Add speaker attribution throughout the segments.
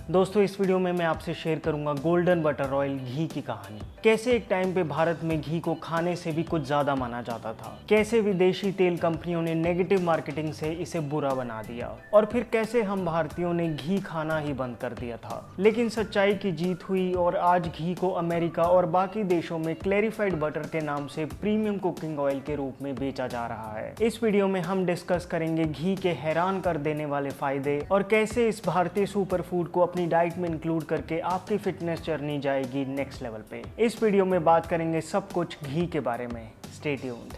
Speaker 1: दोस्तों इस वीडियो में मैं आपसे शेयर करूंगा गोल्डन बटर ऑयल घी की कहानी। कैसे एक टाइम पे भारत में घी को खाने से भी कुछ ज्यादा माना जाता था, कैसे विदेशी तेल कंपनियों ने नेगेटिव मार्केटिंग से इसे बुरा बना दिया और फिर कैसे हम भारतीयों ने घी खाना ही बंद कर दिया था। लेकिन सच्चाई की जीत हुई और आज घी को अमेरिका और बाकी देशों में क्लैरिफाइड बटर के नाम से प्रीमियम कुकिंग ऑयल के रूप में बेचा जा रहा है। इस वीडियो में हम डिस्कस करेंगे घी के हैरान कर देने वाले फायदे और कैसे इस भारतीय सुपर फूड को अपनी डाइट में इंक्लूड करके आपकी फिटनेस जर्नी जाएगी नेक्स्ट लेवल पे। इस वीडियो में बात करेंगे सब कुछ घी के बारे में। Stay tuned.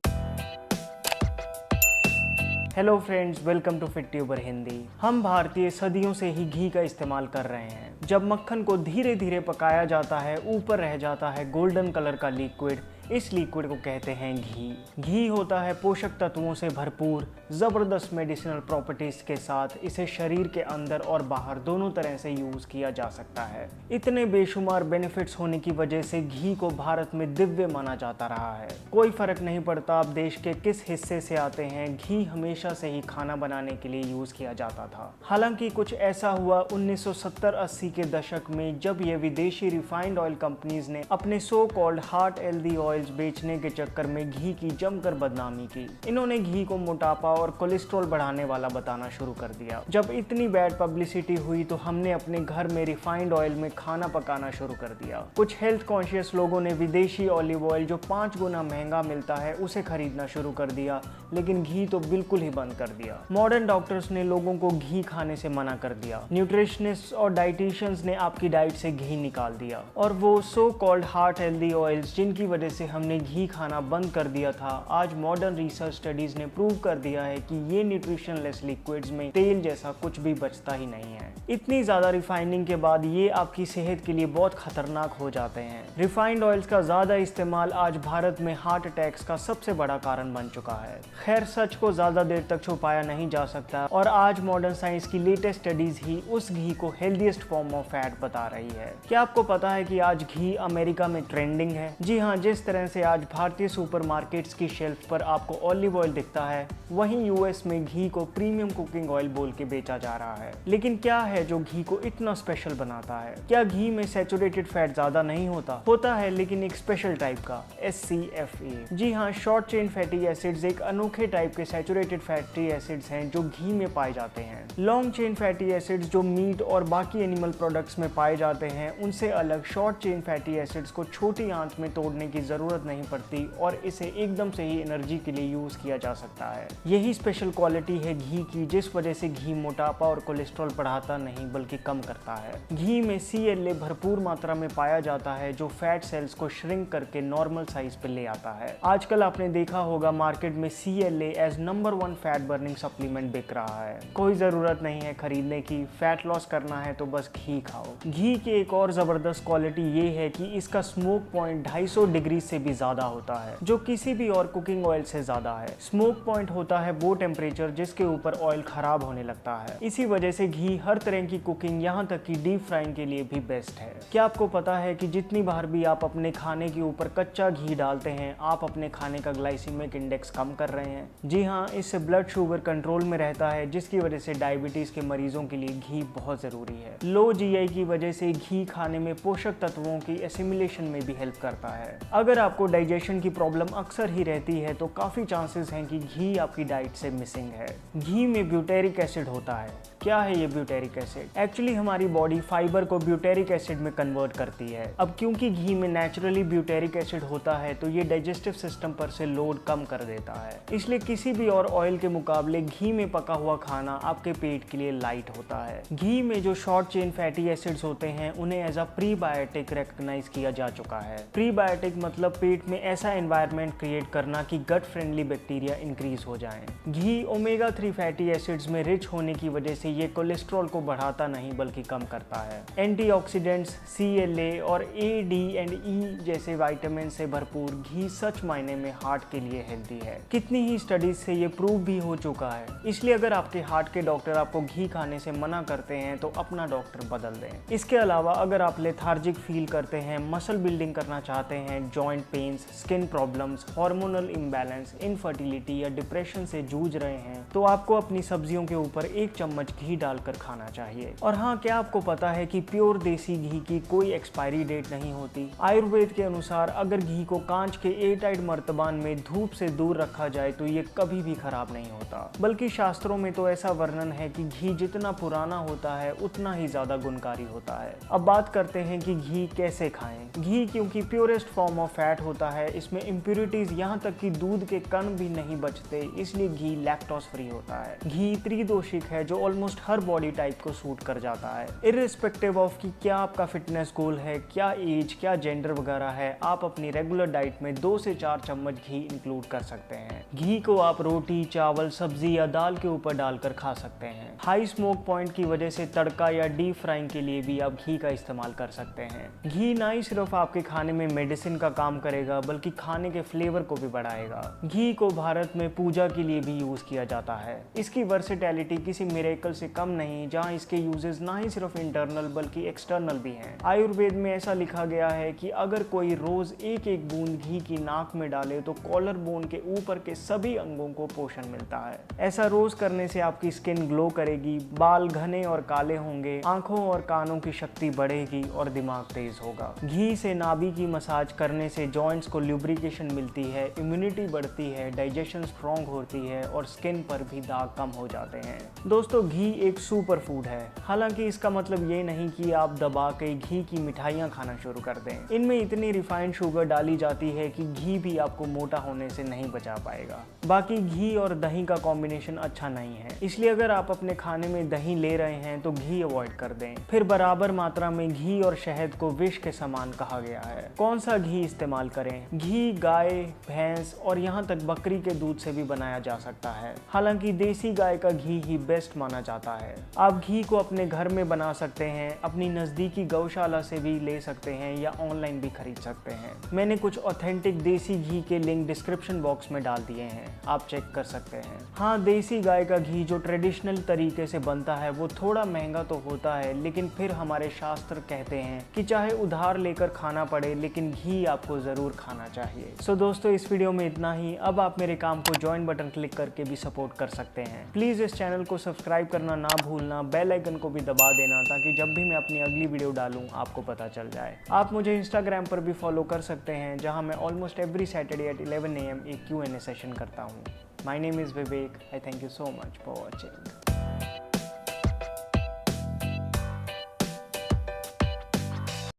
Speaker 1: Hello friends, welcome to FitTuber Hindi. हम भारतीय सदियों से ही घी का इस्तेमाल कर रहे हैं। जब मक्खन को धीरे धीरे पकाया जाता है, ऊपर रह जाता है गोल्डन कलर का लिक्विड। इस लिक्विड को कहते हैं घी। घी होता है पोषक तत्वों से भरपूर, जबरदस्त मेडिसिनल प्रॉपर्टीज के साथ। इसे शरीर के अंदर और बाहर दोनों तरह से यूज किया जा सकता है। इतने बेशुमार बेनिफिट्स होने की वजह से घी को भारत में दिव्य माना जाता रहा है। कोई फर्क नहीं पड़ता आप देश के किस हिस्से से आते हैं, घी हमेशा से ही खाना बनाने के लिए यूज किया जाता था। हालांकि कुछ ऐसा हुआ 1970-80 के दशक में, जब ये विदेशी रिफाइंड ऑयल कंपनीज ने अपने so called heart healthy oil बेचने के चक्कर में घी की जमकर बदनामी की। इन्होंने घी को मोटापा और कोलेस्ट्रॉल बढ़ाने वाला बताना शुरू कर दिया। जब इतनी बैड पब्लिसिटी हुई तो हमने अपने घर में रिफाइंड ऑयल में खाना पकाना शुरू कर दिया। कुछ हेल्थ कॉन्शियस लोगों ने विदेशी ऑलिव ऑयल जो 5 गुना महंगा मिलता है उसे खरीदना शुरू कर दिया, लेकिन घी तो बिल्कुल ही बंद कर दिया। मॉडर्न डॉक्टर्स ने लोगों को घी खाने से मना कर दिया। न्यूट्रिशनिस्ट और डाइटिशियंस ने आपकी डाइट से घी निकाल दिया, और वो so called heart healthy oils जिनकी वजह से हमने घी खाना बंद कर दिया था, आज मॉडर्न रिसर्च स्टडीज ने प्रूव कर दिया है कि ये न्यूट्रिशनलेस लिक्विड्स में तेल जैसा कुछ भी बचता ही नहीं है। इतनी ज्यादा रिफाइनिंग के बाद ये आपकी सेहत के लिए बहुत खतरनाक हो जाते हैं। रिफाइंड ऑयल्स का ज्यादा इस्तेमाल आज भारत में हार्ट अटैक्स का सबसे बड़ा कारण बन चुका है। खैर, सच को ज्यादा देर तक छुपाया नहीं जा सकता, और आज मॉडर्न साइंस की लेटेस्ट स्टडीज ही उस घी को हेल्दीएस्ट फॉर्म ऑफ फैट बता रही है। क्या आपको पता है कि आज घी अमेरिका में ट्रेंडिंग है? जी हाँ, जिस तरह से आज भारतीय सुपरमार्केट्स की शेल्फ पर आपको ऑलिव ऑयल दिखता है, वहीं यूएस में घी को प्रीमियम कुकिंग ऑयल बोल के बेचा जा रहा है। लेकिन क्या है जो घी को इतना स्पेशल बनाता है? क्या घी में सैचुरेटेड फैट ज्यादा नहीं होता है, लेकिन एक स्पेशल टाइप का, SCFA। जी हाँ, शॉर्ट चेन फैटी एसिड्स एक अनोखे टाइप के सैचुरेटेड फैटी एसिड्स हैं जो घी में पाए जाते हैं। लॉन्ग चेन फैटी एसिड्स जो मीट और बाकी एनिमल प्रोडक्ट्स में पाए जाते हैं, उनसे अलग शॉर्ट चेन फैटी एसिड्स को छोटी आंच में तोड़ने की जरूरत नहीं पड़ती और इसे एकदम से ही एनर्जी के लिए यूज किया जा सकता है। यही स्पेशल क्वालिटी है घी की, जिस वजह से घी मोटापा और कोलेस्ट्रॉल बढ़ाता नहीं बल्कि कम करता है। घी में CLA भरपूर मात्रा में पाया जाता है जो फैट सेल्स को श्रिंक करके नॉर्मल साइज पे ले आता है। आजकल आपने देखा होगा मार्केट में CLA as number 1 fat burning supplement बिक रहा है। कोई जरूरत नहीं है खरीदने की, फैट लॉस करना है तो बस घी खाओ। घी की एक और जबरदस्त क्वालिटी ये है कि इसका स्मोक पॉइंट 250 डिग्री से भी ज्यादा होता है, जो किसी भी और कुकिंग ऑयल से ज्यादा है। स्मोक पॉइंट होता है वो टेम्परेचर जिसके ऊपर ऑयल खराब होने लगता है। इसी वजह से घी हर तरह की कुकिंग, यहाँ तक कि डीप फ्राइंग के लिए भी बेस्ट है। क्या आपको पता है कि जितनी बार भी आप अपने खाने के ऊपर कच्चा घी डालते हैं, आप अपने खाने का ग्लाइसीमिक इंडेक्स कम कर रहे हैं? जी हाँ, इससे ब्लड शुगर कंट्रोल में रहता है, जिसकी वजह से डायबिटीज के मरीजों के लिए घी बहुत जरूरी है। लो GI की वजह से घी खाने में पोषक तत्वों की एसिमिलेशन में भी हेल्प करता है। अगर आपको डाइजेशन की प्रॉब्लम अक्सर ही रहती है तो काफी चांसेस हैं कि घी आपकी डाइट से मिसिंग है। घी में ब्यूटेरिक एसिड होता है। क्या है ये ब्यूटेरिक एसिड? एक्चुअली हमारी बॉडी फाइबर को ब्यूटेरिक एसिड में कन्वर्ट करती है। अब क्योंकि घी में नेचुरली ब्यूटेरिक एसिड होता है तो ये डाइजेस्टिव सिस्टम पर से लोड कम कर देता है। इसलिए किसी भी और ऑयल के मुकाबले घी में पका हुआ खाना आपके पेट के लिए लाइट होता है। घी में जो शॉर्ट चेन फैटी एसिड्स होते हैं, उन्हें एज अ प्रीबायोटिक रिकॉग्नाइज किया जा चुका है। प्रीबायोटिक मतलब पेट में ऐसा एनवायरनमेंट क्रिएट करना कि गट फ्रेंडली बैक्टीरिया इंक्रीज हो जाएं। घी ओमेगा 3 फैटी एसिड्स में रिच होने की वजह से ये कोलेस्ट्रॉल को बढ़ाता नहीं बल्कि कम करता है। एंटीऑक्सीडेंट्स, CLA और A, D एंड E जैसे विटामिन से भरपूर घी सच मायने में हार्ट के लिए हेल्दी है। कितनी ही स्टडीज से ये प्रूव भी हो चुका है। इसलिए अगर आपके हार्ट के डॉक्टर आपको घी खाने से मना करते हैं तो अपना डॉक्टर बदल दें। इसके अलावा अगर आप लेथार्जिक फील करते हैं, मसल बिल्डिंग करना चाहते हैं, joint pains, skin problems, hormonal imbalance, infertility या डिप्रेशन से जूझ रहे हैं, तो आपको अपनी सब्जियों के ऊपर 1 चम्मच घी डालकर खाना चाहिए। और हाँ, क्या आपको पता है कि प्योर देसी घी की कोई एक्सपायरी डेट नहीं होती। आयुर्वेद के अनुसार अगर घी को कांच के एयरटाइट मर्तबान में धूप से दूर रखा जाए तो ये कभी भी खराब नहीं होता, बल्कि शास्त्रों में तो ऐसा वर्णन है कि घी जितना पुराना होता है उतना ही ज्यादा गुणकारी होता है। अब बात करते हैं कि घी कैसे खाएं। घी क्योंकि प्योरेस्ट फॉर्म ऑफ फैट होता है, इसमें इम्प्योरिटीज यहाँ तक कि दूध के कण भी नहीं बचते, इसलिए घी लैक्टोज फ्री होता है। घी त्रिदोषिक है जो ऑलमोस्ट हर बॉडी टाइप को सूट कर जाता है। इर्रिस्पेक्टिव ऑफ कि क्या आपका फिटनेस गोल है, क्या एज, क्या जेंडर वगैरह है, आप अपनी रेगुलर डाइट में 2 से 4 चम्मच घी इंक्लूड कर सकते हैं। घी को आप रोटी, चावल, सब्जी या दाल के ऊपर डालकर खा सकते हैं। हाई स्मोक पॉइंट की वजह से तड़का या डीप फ्राइंग के लिए भी आप घी का इस्तेमाल कर सकते हैं। घी ना ही सिर्फ आपके खाने में मेडिसिन का काम करेगा बल्कि खाने के फ्लेवर को भी बढ़ाएगा। घी को भारत में पूजा के लिए भी यूज किया जाता है। इसकी वर्सेटैलिटी किसी मिरेकल से कम नहीं, जहां इसके यूजेस ना ही सिर्फ इंटरनल बल्कि एक्सटर्नल भी हैं। आयुर्वेद में ऐसा लिखा गया है कि अगर कोई रोज एक एक बूंद घी की नाक में डाले तो कॉलर बोन के ऊपर के सभी अंगों को पोषण मिलता है। ऐसा रोज करने से आपकी स्किन ग्लो करेगी, बाल घने और काले होंगे, आंखों और कानों की शक्ति बढ़ेगी और दिमाग तेज होगा। घी से नाभि की मसाज करने से जॉइंट्स को ल्यूब्रिकेशन मिलती है, इम्यूनिटी बढ़ती है, डाइजेशन स्ट्रॉन्ग होती है और स्किन पर भी दाग कम हो जाते हैं। दोस्तों, घी एक सुपर फूड है। हालांकि इसका मतलब ये नहीं कि आप दबा के घी की मिठाइयाँ खाना शुरू कर दें। इनमें इतनी रिफाइंड शुगर डाली जाती है कि घी भी आपको मोटा होने से नहीं बचा पाएगा। बाकी घी और दही का कॉम्बिनेशन अच्छा नहीं है, इसलिए अगर आप अपने खाने में दही ले रहे हैं तो घी अवॉइड कर दें। फिर बराबर मात्रा में घी और शहद को विष के समान कहा गया है। कौन सा घी इस्तेमाल करें? घी गाय, भैंस और यहाँ तक बकरी के दूध से भी बनाया जा सकता है। हालांकि देसी गाय का घी ही बेस्ट माना जाता है। आप घी को अपने घर में बना सकते हैं, अपनी नजदीकी गौशाला से भी ले सकते हैं या ऑनलाइन भी खरीद सकते हैं। मैंने कुछ ऑथेंटिक देसी घी के लिंक डिस्क्रिप्शन बॉक्स में डाल दिए हैं, आप चेक कर सकते हैं। हाँ, देसी गाय का घी जो ट्रेडिशनल तरीके से बनता है वो थोड़ा महंगा तो होता है, लेकिन फिर हमारे शास्त्र कहते हैं कि चाहे उधार लेकर खाना पड़े लेकिन घी आपको जरूर खाना चाहिए। सो दोस्तों, इस वीडियो में इतना ही। अब आप मेरे काम को ज्वाइन बटन क्लिक करके भी सपोर्ट कर सकते हैं। प्लीज इस चैनल को सब्सक्राइब करना ना भूलना, बेल आइकन को भी दबा देना ताकि जब भी मैं अपनी अगली वीडियो डालूं आपको पता चल जाए। आप मुझे इंस्टाग्राम पर भी फॉलो कर सकते हैं, जहां मैं almost every Saturday at 11 AM एक Q&A सेशन करता हूं। My name is Vivek. I thank you so much for watching.